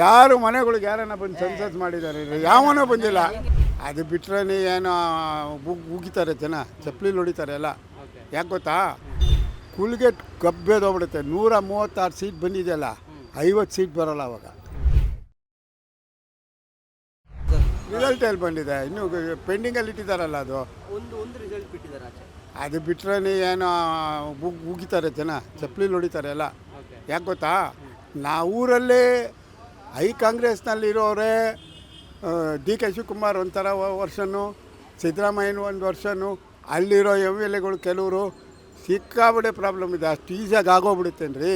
ಯಾರು ಮನೆಗಳಿಗೆ ಯಾರನ್ನ ಬಂದು ಸೆನ್ಸಸ್ ಮಾಡಿದ್ದಾರೆ? ಯಾವನೂ ಬಂದಿಲ್ಲ. ಅದು ಬಿಟ್ಟರೆ ಏನೋ ಉಗಿತಾರೆ ಜನ, ಚಪ್ಪಲಿ ಹೊಡಿತಾರೆ ಎಲ್ಲ. ಯಾಕೆ ಗೊತ್ತಾ? ಕುಲ್ಗೆಟ್ ಗಬ್ಬೆದೋಗ್ಬಿಡುತ್ತೆ. 136 ಸೀಟ್ ಬಂದಿದೆಯಲ್ಲ, 50 ಸೀಟ್ ಬರೋಲ್ಲ ಅವಾಗ. ರಿಸಲ್ಟ್ ಎಲ್ಲಿ ಬಂದಿದೆ? ಇನ್ನೂ ಪೆಂಡಿಂಗಲ್ಲಿ ಇಟ್ಟಿದ್ದಾರಲ್ಲ. ಅದು ಒಂದು ರಿಸಲ್ಟ್ ಬಿಟ್ಟಿದ್ದಾರೆ. ಅದು ಬಿಟ್ಟರೆ ಏನೋ ಉಗಿತಾರೆ ಜನ, ಚಪ್ಪಲಿ ಹೊಡಿತಾರೆ ಎಲ್ಲ. ಯಾಕೆ ಗೊತ್ತಾ? ಊರಲ್ಲಿ ಕಾಂಗ್ರೆಸ್ನಲ್ಲಿರೋರೇ ಡಿ.ಕೆ. ಶಿವಕುಮಾರ್ ಒಂಥರ ವರ್ಷನು, ಸಿದ್ದರಾಮಯ್ಯನ ಒಂದು ವರ್ಷನು, ಅಲ್ಲಿರೋ MLAಗಳು ಕೆಲವರು ಸಿಕ್ಕಾಬಿಡೆ ಪ್ರಾಬ್ಲಮ್ ಇದೆ. ಅಷ್ಟು ಈಸಿಯಾಗಿ ಆಗೋಗ್ಬಿಡುತ್ತೇನ್ರಿ.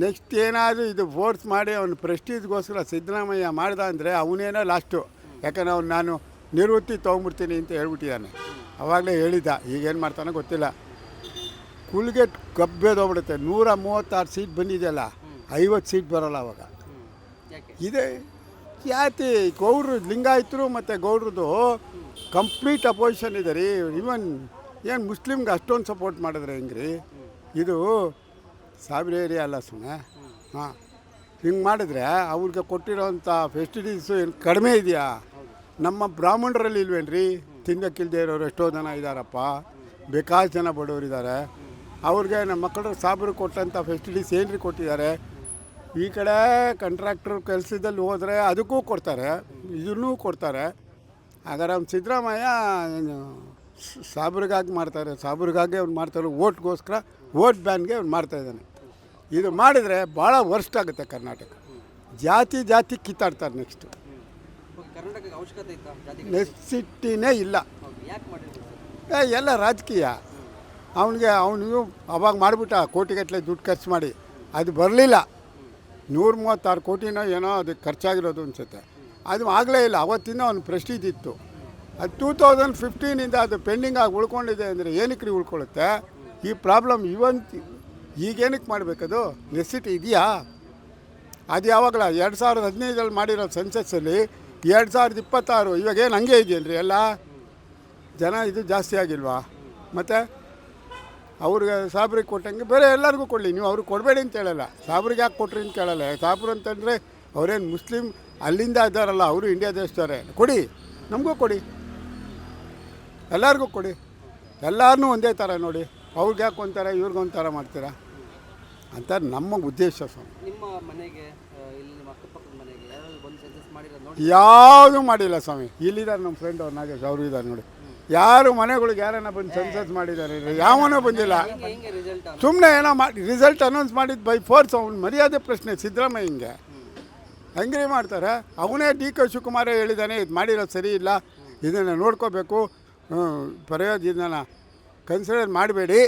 ನೆಕ್ಸ್ಟ್ ಏನಾದರೂ ಇದು ಫೋರ್ಸ್ ಮಾಡಿ ಅವನು ಪ್ರೆಸ್ಟೀಜ್ಗೋಸ್ಕರ ಸಿದ್ದರಾಮಯ್ಯ ಮಾಡ್ದ ಅಂದರೆ ಅವನೇನೋ ಲಾಸ್ಟು. ಯಾಕಂದರೆ ಅವ್ನು ನಾನು ನಿವೃತ್ತಿ ತೊಗೊಂಬಿಡ್ತೀನಿ ಅಂತ ಹೇಳ್ಬಿಟ್ಟಿದ್ದಾನೆ. ಆವಾಗಲೇ ಹೇಳಿದ್ದ. ಈಗೇನು ಮಾಡ್ತಾನೋ ಗೊತ್ತಿಲ್ಲ. ಕುಲ್ಗೆಟ್ ಗಬ್ಬೆದೋಗ್ಬಿಡುತ್ತೆ. 136 ಸೀಟ್ ಬಂದಿದೆಯಲ್ಲ, 50 ಸೀಟ್ ಬರೋಲ್ಲ ಅವಾಗ. ಇದೆ ಜಾತಿ ಗೌಡ್ರು, ಲಿಂಗಾಯತರು ಮತ್ತು ಗೌಡ್ರದ್ದು ಕಂಪ್ಲೀಟ್ ಅಪೋಸಿಷನ್ ಇದೆ ರೀ. ಇವನ್ ಏನು ಮುಸ್ಲಿಮ್ಗೆ ಅಷ್ಟೊಂದು ಸಪೋರ್ಟ್ ಮಾಡಿದ್ರೆ ಹೆಂಗೆ ರೀ? ಇದು ಸಾವಿರ ಏರಿಯಾ ಅಲ್ಲ ಸುಮ್ಮನೆ. ಹಾಂ, ಹಿಂಗೆ ಮಾಡಿದ್ರೆ ಅವ್ರಿಗೆ ಕೊಟ್ಟಿರೋಂಥ ಫೆಸಿಲಿಟೀಸು ಏನು ಕಡಿಮೆ ಇದೆಯಾ? ನಮ್ಮ ಬ್ರಾಹ್ಮಣರಲ್ಲಿ ಇಲ್ವೇನ್ರಿ? ತಿಂದಕ್ಕಿಲ್ದೇ ಇರೋರು ಎಷ್ಟೋ ಜನ ಇದ್ದಾರಪ್ಪ. ಬೇಕಾದಷ್ಟು ಜನ ಬಡವರಿದ್ದಾರೆ. ಅವ್ರಿಗೆ ನಮ್ಮ ಮಕ್ಕಳು ಸಾಬ್ರು ಕೊಟ್ಟಂಥ ಫೆಸಿಲಿಟೀಸ್ ಏನು ರೀ ಕೊಟ್ಟಿದ್ದಾರೆ? ಈ ಕಡೆ ಕಾಂಟ್ರಾಕ್ಟ್ರ್ ಕೆಲಸದಲ್ಲಿ ಹೋದರೆ ಅದಕ್ಕೂ ಕೊಡ್ತಾರೆ, ಇದನ್ನೂ ಕೊಡ್ತಾರೆ. ಹಾಗಾದ್ರೆ ಅವ್ನು ಸಿದ್ದರಾಮಯ್ಯ ಸಾಬ್ರಿಗಾಗಿ ಮಾಡ್ತಾರೆ, ಸಾಬ್ರಿಗಾಗಿ ಅವ್ನು ಮಾಡ್ತಾರೆ. ಓಟ್ಗೋಸ್ಕರ, ಓಟ್ ಬ್ಯಾನ್ಗೆ ಅವ್ನು ಮಾಡ್ತಾಯಿದ್ದಾನೆ. ಇದು ಮಾಡಿದರೆ ಭಾಳ ವರ್ಸ್ಟ್ ಆಗುತ್ತೆ ಕರ್ನಾಟಕ. ಜಾತಿ ಕಿತ್ತಾಡ್ತಾರೆ. ನೆಕ್ಸ್ಟು ನೆಸಿಟಿನೇ ಇಲ್ಲ. ಎಲ್ಲ ರಾಜಕೀಯ. ಅವನಿಗೂ ಅವಾಗ ಮಾಡಿಬಿಟ್ಟ ಕೋಟಿಗಟ್ಟಲೆ ದುಡ್ಡು ಖರ್ಚು ಮಾಡಿ. ಅದು ಬರಲಿಲ್ಲ. 136 ಕೋಟಿನೋ ಏನೋ ಅದು ಖರ್ಚಾಗಿರೋದು ಅನಿಸುತ್ತೆ. ಅದು ಆಗಲೇ ಇಲ್ಲ. ಅವತ್ತಿಂದ ಅವ್ನು ಪ್ರೆಸ್ಟೀಜ್ ಇತ್ತು. ಅದು 2015ಇಂದ ಅದು ಪೆಂಡಿಂಗಾಗಿ ಉಳ್ಕೊಂಡಿದೆ. ಅಂದರೆ ಏನಕ್ಕೆ ರೀ ಉಳ್ಕೊಳ್ಳುತ್ತೆ? ಈ ಪ್ರಾಬ್ಲಮ್ ಈಗೇನಕ್ಕೆ ಮಾಡಬೇಕದು? ನೆಸಿಟಿ ಇದೆಯಾ? ಅದು ಯಾವಾಗಲ 2015 ಮಾಡಿರೋ ಸೆನ್ಸಸ್ಸಲ್ಲಿ 2026 ಇವಾಗೇನು ಹಂಗೆ ಇದೆಯೇನ್ರಿ? ಎಲ್ಲ ಜನ ಇದು ಜಾಸ್ತಿ ಆಗಿಲ್ವಾ? ಮತ್ತು ಅವ್ರಿಗೆ ಸಾಬ್ರಿಗೆ ಕೊಟ್ಟಂಗೆ ಬೇರೆ ಎಲ್ಲರಿಗೂ ಕೊಡಲಿ. ನೀವು ಅವ್ರಿಗೆ ಕೊಡಬೇಡಿ ಅಂತ ಹೇಳಲ್ಲ. ಸಾಬ್ರಿಗೆ ಯಾಕೆ ಕೊಟ್ರಿ ಅಂತ ಕೇಳಲ್ಲ. ಸಾಬ್ರು ಅಂತಂದರೆ ಅವರೇನು ಮುಸ್ಲಿಮ್ ಅಲ್ಲಿಂದ ಇದ್ದಾರಲ್ಲ, ಅವರು ಇಂಡಿಯಾ ದೇಶದವರೇ. ಕೊಡಿ, ನಮಗೂ ಕೊಡಿ, ಎಲ್ಲರಿಗೂ ಕೊಡಿ. ಎಲ್ಲರನ್ನೂ ಒಂದೇ ಥರ ನೋಡಿ. ಅವ್ರಿಗೆ ಯಾಕೆ ಒಂಥರ ಇವ್ರಿಗೊಂಥರ ಮಾಡ್ತೀರಾ ಅಂತ ನಮ್ಮ ಉದ್ದೇಶ. ಸ್ವಾಮಿ, ನಿಮ್ಮ ಮನೆಗೆ ಯಾವುದೂ ಮಾಡಿಲ್ಲ ಸ್ವಾಮಿ. ಇಲ್ಲಿದ್ದಾರೆ ನಮ್ಮ ಫ್ರೆಂಡ್ ಅವ್ರು ನಾಗೇಶ್, ಅವರು ಇದ್ದಾರೆ ನೋಡಿ. ಯಾರು ಮನೆಗಳಿಗೆ ಯಾರನ್ನ ಬಂದು ಸೆನ್ಸಸ್ ಮಾಡಿದ್ದಾರೆ? ಯಾವನೂ ಬಂದಿಲ್ಲ. ಸುಮ್ಮನೆ ಏನೋ ಮಾಡಿ ರಿಸಲ್ಟ್ ಅನೌನ್ಸ್ ಮಾಡಿದ್ದು ಬೈ ಫೋರ್ಸ್. ಅವ್ನು ಮರ್ಯಾದೆ ಪ್ರಶ್ನೆ ಸಿದ್ದರಾಮಯ್ಯಂಗೆ ಹಂಗೆ ಮಾಡ್ತಾರೆ. ಅವನೇ ಡಿ.ಕೆ. ಶಿವಕುಮಾರೇ ಹೇಳಿದ್ದಾನೆ, ಇದು ಮಾಡಿರೋದು ಸರಿ ಇಲ್ಲ, ಇದನ್ನು ನೋಡ್ಕೋಬೇಕು, ಇದನ್ನು ಕನ್ಸಿಡರ್ ಮಾಡಬೇಡಿ,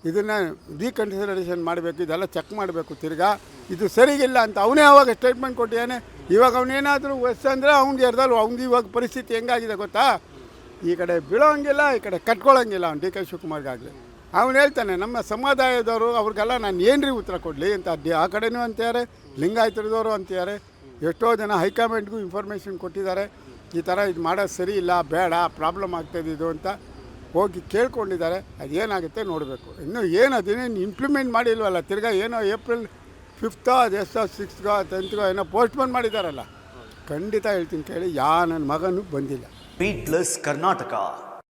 ಇದನ್ನು ರೀಕನ್ಸಿಡರೇಷನ್ ಮಾಡಬೇಕು, ಇದೆಲ್ಲ ಚೆಕ್ ಮಾಡಬೇಕು, ತಿರ್ಗಾ ಇದು ಸರಿಗಿಲ್ಲ ಅಂತ ಅವನೇ ಅವಾಗ ಸ್ಟೇಟ್ಮೆಂಟ್ ಕೊಟ್ಟಿದ್ದಾನೆ. ಇವಾಗ ಅವನೇನಾದರೂ ವಯಸ್ಸು ಅಂದರೆ ಅವ್ನಿಗೆ ಇರ್ದಲ್ಲ. ಅವ್ನಿಗೆ ಇವಾಗ ಪರಿಸ್ಥಿತಿ ಹೆಂಗಾಗಿದೆ ಗೊತ್ತಾ? ಈ ಕಡೆ ಬೀಳೋಂಗಿಲ್ಲ, ಈ ಕಡೆ ಕಟ್ಕೊಳ್ಳೋಂಗಿಲ್ಲ. ಅವ್ನು ಡಿ.ಕೆ. ಶಿವಕುಮಾರ್ಗಾಗಲಿ ಅವನು ಹೇಳ್ತಾನೆ, ನಮ್ಮ ಸಮುದಾಯದವರು ಅವ್ರಿಗೆಲ್ಲ ನಾನು ಏನು ರೀ ಉತ್ತರ ಕೊಡಲಿ ಅಂತ. ಆ ಕಡೆನೂ ಅಂತಾರೆ, ಲಿಂಗಾಯತರದವರು ಅಂತಾರೆ. ಎಷ್ಟೋ ಜನ ಹೈಕಮಾಂಡ್ಗೂ ಇನ್ಫಾರ್ಮೇಷನ್ ಕೊಟ್ಟಿದ್ದಾರೆ, ಈ ಥರ ಇದು ಮಾಡೋದು ಸರಿ ಇಲ್ಲ, ಬೇಡ, ಪ್ರಾಬ್ಲಮ್ ಆಗ್ತಾಯಿದೆ ಇದು ಅಂತ ಹೋಗಿ ಕೇಳ್ಕೊಂಡಿದ್ದಾರೆ. ಅದೇನಾಗುತ್ತೆ ನೋಡಬೇಕು. ಇನ್ನೂ ಏನು ಅದೇನೇನು ಇಂಪ್ಲಿಮೆಂಟ್ ಮಾಡಿಲ್ವಲ್ಲ. ತಿರ್ಗಾ ಏನೋ ಏಪ್ರಿಲ್ 5 ಅದೆಷ್ಟೋ 6 10 ಏನೋ ಪೋಸ್ಟ್ಪೋನ್ ಮಾಡಿದ್ದಾರಲ್ಲ. ಖಂಡಿತ ಹೇಳ್ತೀನಿ ಕೇಳಿ, ನನ್ನ ಮಗನೂ ಬಂದಿಲ್ಲ. ಬೀಟ್ಲೆಸ್ ಕರ್ನಾಟಕ.